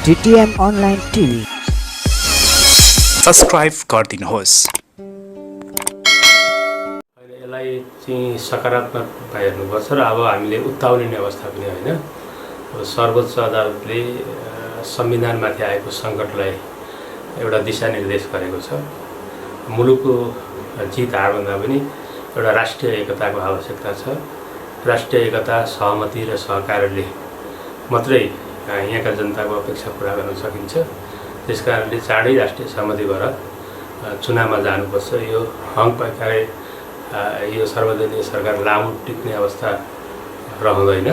टिटिएम online TV subscribe गरिदिनुहोस्। यसलाई चाहिँ सकारात्मक हेर्नुपर्छ र अब हामीले उत्ताउलिने अवस्था पनि होइन। सर्वोच्च अदालतले संविधानमाथि आएको सङ्कटलाई एउटा दिशानिर्देश गरेको छ। मुलुकको जित हारभन्दा पनि एउटा राष्ट्रिय एकताको आवश्यकता छ। राष्ट्रिय एकता, सहमति र सहकार्यले मात्रै यहाँका जनताको अपेक्षा पुरा गर्न सकिन्छ। त्यसकारणले चाँडै राष्ट्रिय सहमति भएर चुनावमा जानुपर्छ। यो हङपकाए यो सर्वदलीय सरकार लामो टिक्ने अवस्था रहँदैन।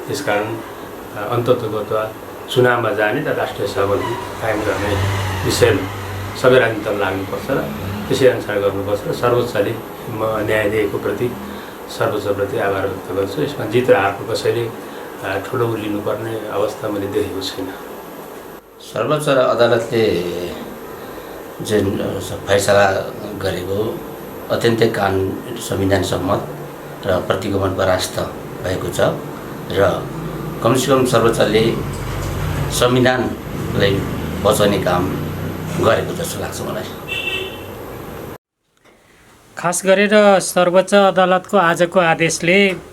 त्यसकारण अन्ततोगत्वा चुनावमा जाने र राष्ट्रिय सहमति कायम गर्ने विषयमा सबै राजनीति दल लाग्नुपर्छ र त्यसै अनुसार गर्नुपर्छ। र सर्वोच्चले म न्यायालयको प्रति सर्वोच्चप्रति आभार व्यक्त गर्छु। यसमा जित र हारको कसैले ठुलो लिनुपर्ने अवस्था मैले देखेको छैन। सर्वोच्च अदालतले जुन फैसला गरेको अत्यन्तै संविधान सम्मत र प्रतिगमन परास्त भएको छ र कमसेकम सर्वोच्चले संविधानलाई बचाउने काम गरेको जस्तो लाग्छ मलाई। खास गरेर सर्वोच्च अदालतको आजको आदेशले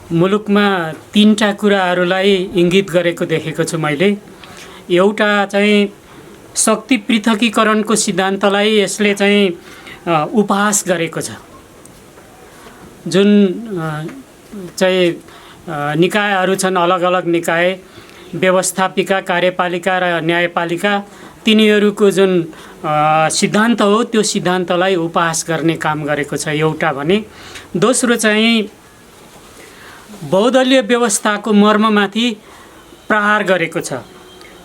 मुलुकमा तीनटा कुराहरूलाई इङ्गित गरेको देखेको छु मैले। एउटा चाहिँ शक्ति पृथकीकरणको सिद्धान्तलाई यसले चाहिँ उपहास गरेको छ। जुन चाहिँ निकायहरू छन्, अलग अलग निकाय, व्यवस्थापिका, कार्यपालिका र न्यायपालिका, तिनीहरूको जुन सिद्धान्त हो त्यो सिद्धान्तलाई उपहास गर्ने काम गरेको छ एउटा भने। दोस्रो चाहिँ बहुदलीय व्यवस्थाको मर्ममाथि प्रहार गरेको छ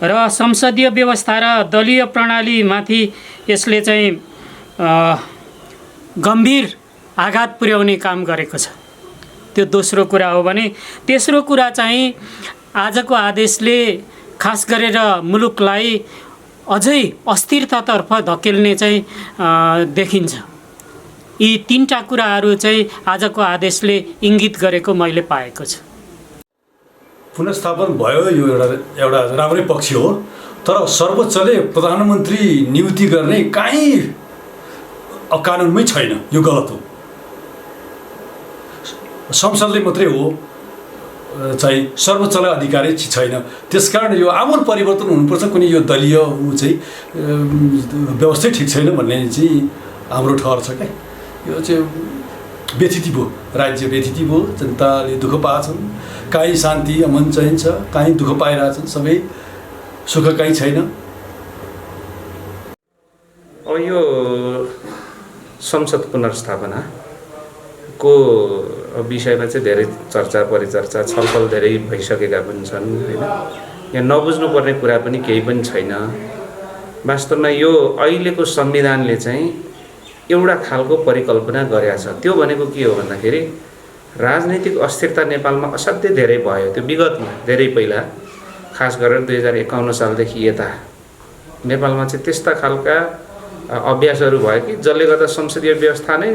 र संसदीय व्यवस्था र दलीय प्रणालीमाथि यसले चाहिँ गम्भीर आघात पुर्याउने काम गरेको छ। त्यो दोस्रो कुरा हो भने तेस्रो कुरा चाहिँ आजको आदेशले खास गरेर मुलुकलाई अझै अस्थिरतातर्फ धकेल्ने चाहिँ देखिन्छ। यी तीनटा कुराहरू चाहिँ आजको आदेशले इङ्गित गरेको मैले पाएको छु। पुनर्स्थापन भयो, यो एउटा राम्रै पक्ष हो। तर सर्वोच्चले प्रधानमन्त्री नियुक्ति गर्ने कहीँ कानुनमै छैन, यो गलत हो। संसदले मात्रै हो चाहिँ सर्वोच्चलाई अधिकार छैन। त्यसकारण यो आमूल परिवर्तन हुनुपर्छ। कुनै यो दलीय चाहिँ व्यवस्था ठिक छैन भन्ने चाहिँ हाम्रो ठहर छ क्या। यो चाहिँ व्यथिति भयो, राज्य व्यथिति भयो, जनताले दुःख पाएछन्। काहीँ शान्ति अमन चाहिन्छ, काहीँ दुःख पाइरहेछन्, सबै सुख काहीँ छैन। अब यो संसद पुनर्स्थापनाको विषयमा चाहिँ धेरै चर्चा परिचर्चा छलफल धेरै भइसकेका पनि छन् होइन। यहाँ नबुझ्नुपर्ने कुरा पनि केही पनि छैन। वास्तवमा यो अहिलेको संविधानले चाहिँ एउटा खालको परिकल्पना गरेका छ। त्यो भनेको के हो भन्दाखेरि राजनीतिक अस्थिरता नेपालमा असाध्यै धेरै भयो। त्यो विगतमा धेरै पहिला, खास गरेर 2051 सालदेखि यता नेपालमा चाहिँ त्यस्ता खालका अभ्यासहरू भयो कि जसले गर्दा संसदीय व्यवस्था नै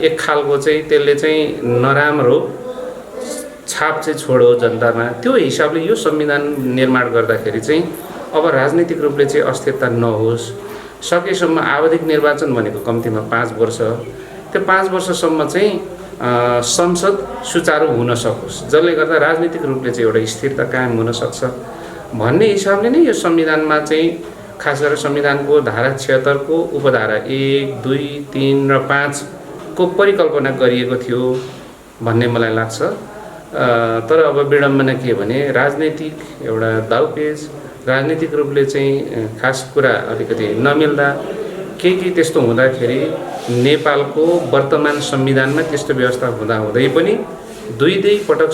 एक खालको चाहिँ त्यसले चाहिँ नराम्रो छाप चाहिँ छोड्यो जनतामा। त्यो हिसाबले यो संविधान निर्माण गर्दाखेरि चाहिँ अब राजनीतिक रूपले चाहिँ अस्थिरता नहोस्, सकेसम्म आवधिक निर्वाचन भनेको कम्तीमा 5 वर्ष, त्यो 5 वर्षसम्म चाहिँ संसद सुचारू हुन सकोस्, जसले गर्दा राजनीतिक रूपले चाहिँ एउटा स्थिरता कायम हुन सक्छ भन्ने हिसाबले नै यो संविधानमा चाहिँ खास गरेर संविधानको धारा 76 को उपधारा 1, 2, 3 र 5 को परिकल्पना गरिएको थियो भन्ने मलाई लाग्छ। तर अब विडम्बना के भने राजनीतिक एउटा दाउपेच, राजनीतिक रूपले चाहिँ खास कुरा अलिकति नमिल्दा केही त्यस्तो हुँदाखेरि नेपालको वर्तमान संविधानमा त्यस्तो व्यवस्था हुँदाहुँदै पनि दुई पटक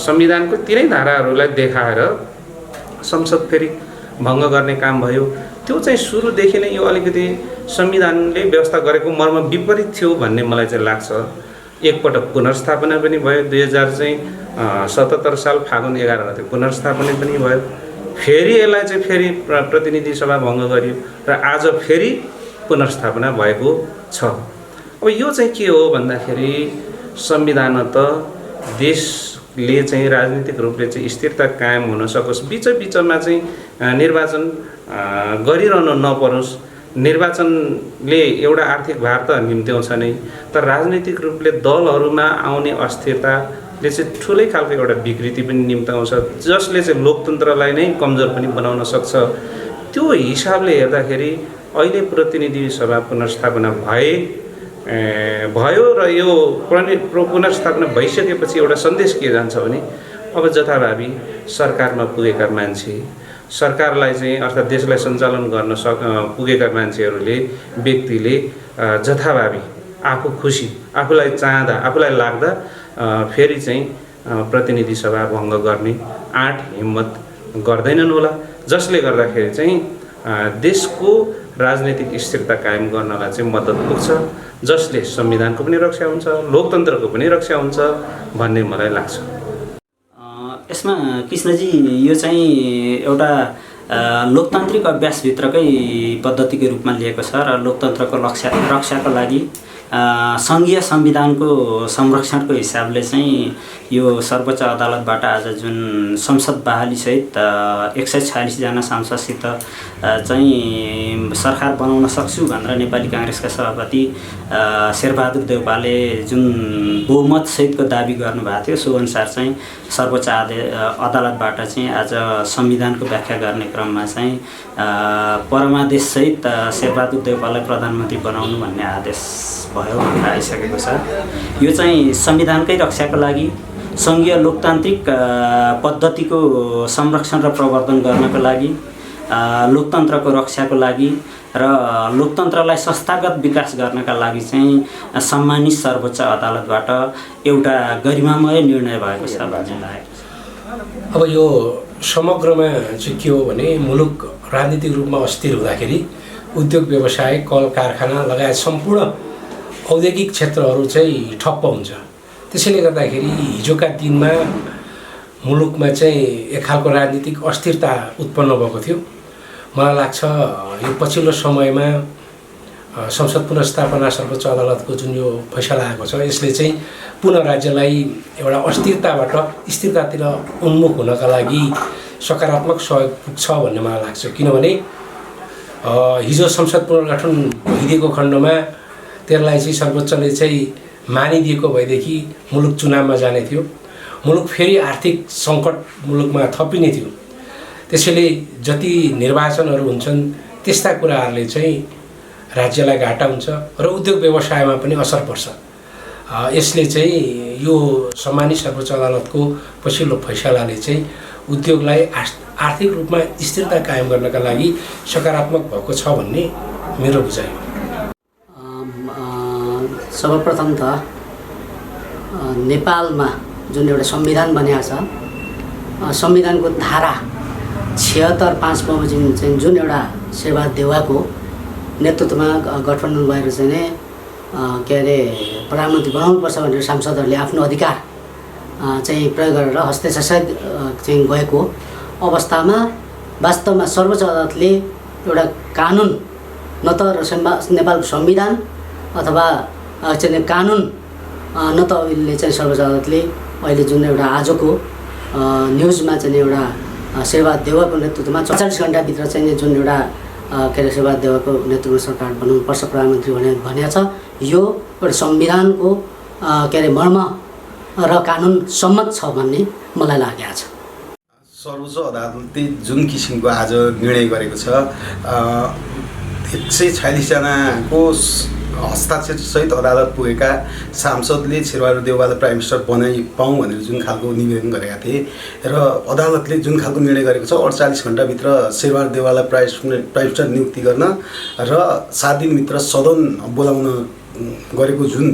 संविधानको तिनै धाराहरूलाई देखाएर संसद फेरि भङ्ग गर्ने काम भयो। त्यो चाहिँ सुरुदेखि नै यो अलिकति संविधानले व्यवस्था गरेको मर्म विपरीत थियो भन्ने मलाई चाहिँ लाग्छ। एकपटक पुनर्स्थापना पनि भयो, 2077 साल फागुन 11 गते पुनर्स्थापना पनि भयो। फेरि यसलाई चाहिँ फेरि प्रतिनिधि सभा भङ्ग गरियो र आज फेरि पुनर्स्थापना भएको छ। अब यो चाहिँ के हो भन्दाखेरि संविधान त देश ले चाहिँ राजनीतिक रूपले चाहिँ स्थिरता कायम हुन सकोस्, बिचमा चाहिँ निर्वाचन गरिरहनु नपरोस्। निर्वाचनले एउटा आर्थिक भार त निम्त्याउँछ नै, तर राजनीतिक रूपले दलहरूमा आउने अस्थिरताले चाहिँ ठुलै खालको एउटा विकृति पनि निम्त्याउँछ, जसले चाहिँ लोकतन्त्रलाई नै कमजोर पनि बनाउन सक्छ। त्यो हिसाबले हेर्दाखेरि अहिले प्रतिनिधि सभा पुनर्स्थापना भयो र यो पुनर्स्थापना भइसकेपछि एउटा सन्देश के जान्छ भने अब जथाभावी सरकारमा पुगेका मान्छे, सरकारलाई चाहिँ अर्थात् देशलाई सञ्चालन गर्न पुगेका मान्छेहरूले, व्यक्तिले जथाभावी आफू खुसी, आफूलाई चाहँदा, आफूलाई लाग्दा फेरि चाहिँ प्रतिनिधि सभा भङ्ग गर्ने आँट हिम्मत गर्दैनन् होला, जसले गर्दाखेरि चाहिँ देशको राजनीतिक स्थिरता कायम गर्नलाई चाहिँ मद्दत पुग्छ, जसले संविधानको पनि रक्षा हुन्छ, लोकतन्त्रको पनि रक्षा हुन्छ भन्ने मलाई लाग्छ। यसमा कृष्णजी यो चाहिँ एउटा लोकतान्त्रिक अभ्यासभित्रकै पद्धतिको रूपमा लिएको छ र लोकतन्त्रको रक्षाको लागि सङ्घीय संविधानको संरक्षणको हिसाबले चाहिँ यो सर्वोच्च अदालतबाट आज जुन संसद बहालीसहित 146 जना सांसदसित चाहिँ सरकार बनाउन सक्छु भनेर नेपाली काङ्ग्रेसका सभापति शेरबहादुर देउपाले जुन बहुमतसहितको दाबी गर्नुभएको थियो, सो अनुसार चाहिँ सर्वोच्च अदालतबाट चाहिँ आज संविधानको व्याख्या गर्ने क्रममा चाहिँ परमादेशसहित शेरबहादुर देउपालाई प्रधानमन्त्री बनाउनु भन्ने आदेश भयो भनेर आइसकेको छ। यो चाहिँ संविधानकै रक्षाको लागि, सङ्घीय लोकतान्त्रिक पद्धतिको संरक्षण र प्रवर्धन गर्नको लागि, लोकतन्त्रको रक्षाको लागि र लोकतन्त्रलाई संस्थागत विकास गर्नका लागि चाहिँ सम्मानित सर्वोच्च अदालतबाट एउटा गरिमामय निर्णय भएको छ भन्ने लागेको छ। अब यो समग्रमा चाहिँ के हो भने मुलुक राजनीतिक रूपमा अस्थिर हुँदाखेरि उद्योग व्यवसाय, कल कारखाना लगायत सम्पूर्ण औद्योगिक क्षेत्रहरू चाहिँ ठप्प हुन्छ। त्यसैले गर्दाखेरि हिजोका दिनमा मुलुकमा चाहिँ एक खालको राजनीतिक अस्थिरता उत्पन्न भएको थियो। मलाई लाग्छ यो पछिल्लो समयमा संसद पुनर्स्थापना सर्वोच्च अदालतको जुन यो फैसला आएको छ, यसले चाहिँ पुनः राज्यलाई एउटा अस्थिरताबाट स्थिरतातिर उन्मुख हुनका लागि सकारात्मक सहयोग पुग्छ भन्ने मलाई लाग्छ। किनभने हिजो संसद पुनर्गठन भइदिएको खण्डमा त्यसलाई चाहिँ सर्वोच्चले चाहिँ मानिदिएको भएदेखि मुलुक चुनावमा जाने थियो, मुलुक फेरि आर्थिक सङ्कट मुलुकमा थपिने थियो। त्यसैले जति निर्वाचनहरू हुन्छन् त्यस्ता कुराहरूले चाहिँ राज्यलाई घाटा हुन्छ र उद्योग व्यवसायमा पनि असर पर्छ। यसले चाहिँ यो सम्मानित सर्वोच्च अदालतको पछिल्लो फैसलाले चाहिँ उद्योगलाई आर्थिक रूपमा स्थिरता कायम गर्नका लागि सकारात्मक भएको छ भन्ने मेरो बुझाइ हो। सर्वप्रथम त नेपालमा जुन एउटा संविधान बनेको छ, संविधानको धारा 76(5) बमोजिम चाहिँ जुन एउटा शेरबहादुर देउवाको नेतृत्वमा गठबन्धन भएर चाहिँ के अरे प्रधानमन्त्री बनाउनुपर्छ भनेर सांसदहरूले आफ्नो अधिकार चाहिँ प्रयोग गरेर हस्ताक्षरसहित चाहिँ गएको अवस्थामा वास्तवमा सर्वोच्च अदालतले एउटा कानुन न त नेपालको संविधान अथवा चाहिँ कानुन न त अहिले चाहिँ सर्वोच्च अदालतले अहिले जुन एउटा आजको न्युजमा चाहिँ एउटा शेरबहादुर देउवाको नेतृत्वमा 44 घण्टाभित्र चाहिँ जुन एउटा के अरे शेरबहादुर देउवाको नेतृत्वमा सरकार बनाउनुपर्छ प्रधानमन्त्री भनेको छ, यो एउटा संविधानको के अरे मर्म र कानुन सम्मत छ भन्ने मलाई लागेको छ। सर्वोच्च अदालतले जुन किसिमको आज निर्णय गरेको छ, 146 जनाको हस्ताक्षरसहित अदालत पुगेका सांसदले शेरबहादुर देउवालाई प्राइम मिनिस्टर बनाइपाउँ भनेर जुन खालको निवेदन गरेका थिए र अदालतले जुन खालको निर्णय गरेको छ 48 घण्टाभित्र शेरबहादुर देउवालाई प्राइम मिनिस्टर नियुक्ति गर्न र 7 दिनभित्र सदन बोलाउन गरेको जुन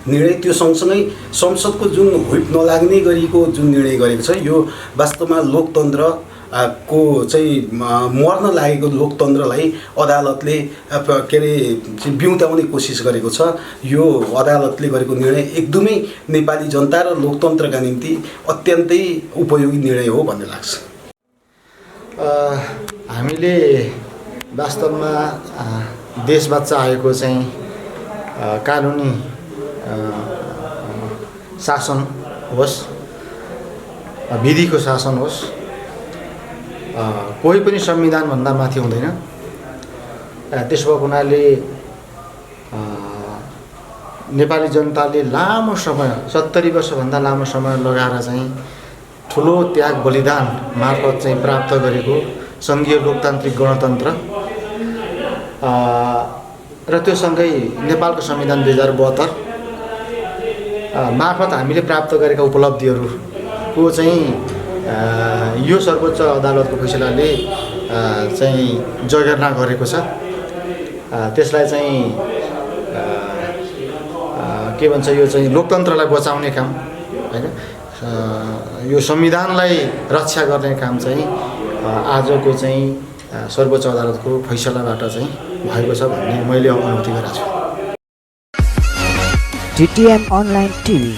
निर्णय, त्यो सँगसँगै संसदको जुन हुइप नलाग्ने गरीको जुन निर्णय गरेको छ, यो वास्तवमा लोकतन्त्र को चाहिँ मर्न लागेको लोकतन्त्रलाई अदालतले के अरे बिउताउने कोसिस गरेको छ। यो अदालतले गरेको निर्णय एकदमै नेपाली जनता र लोकतन्त्रका निम्ति अत्यन्तै उपयोगी निर्णय हो भन्ने लाग्छ। हामीले वास्तवमा देशमा चाहेको चाहिँ कानुनी शासन होस् विधिको शासन होस्, कोही पनि संविधानभन्दा माथि हुँदैन। त्यसो भएको हुनाले नेपाली जनताले लामो समय 70 वर्षभन्दा लामो समय लगाएर चाहिँ ठुलो त्याग बलिदान मार्फत चाहिँ प्राप्त गरेको सङ्घीय लोकतान्त्रिक गणतन्त्र र त्यो सँगै नेपालको संविधान 2072 मार्फत हामीले प्राप्त गरेका उपलब्धिहरूको चाहिँ यो सर्वोच्च अदालतको फैसलाले चाहिँ जगेर्ना गरेको छ। त्यसलाई चाहिँ के भन्छ, यो चाहिँ लोकतन्त्रलाई बचाउने काम हैन, यो संविधानलाई रक्षा गर्ने काम चाहिँ आजको चाहिँ सर्वोच्च अदालतको फैसलाबाट चाहिँ भएको छ भन्ने मैले अनुभूति गरेको छु। DTM अनलाइन टिभी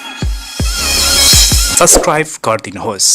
सब्स्क्राइब गरिदिनुहोस्।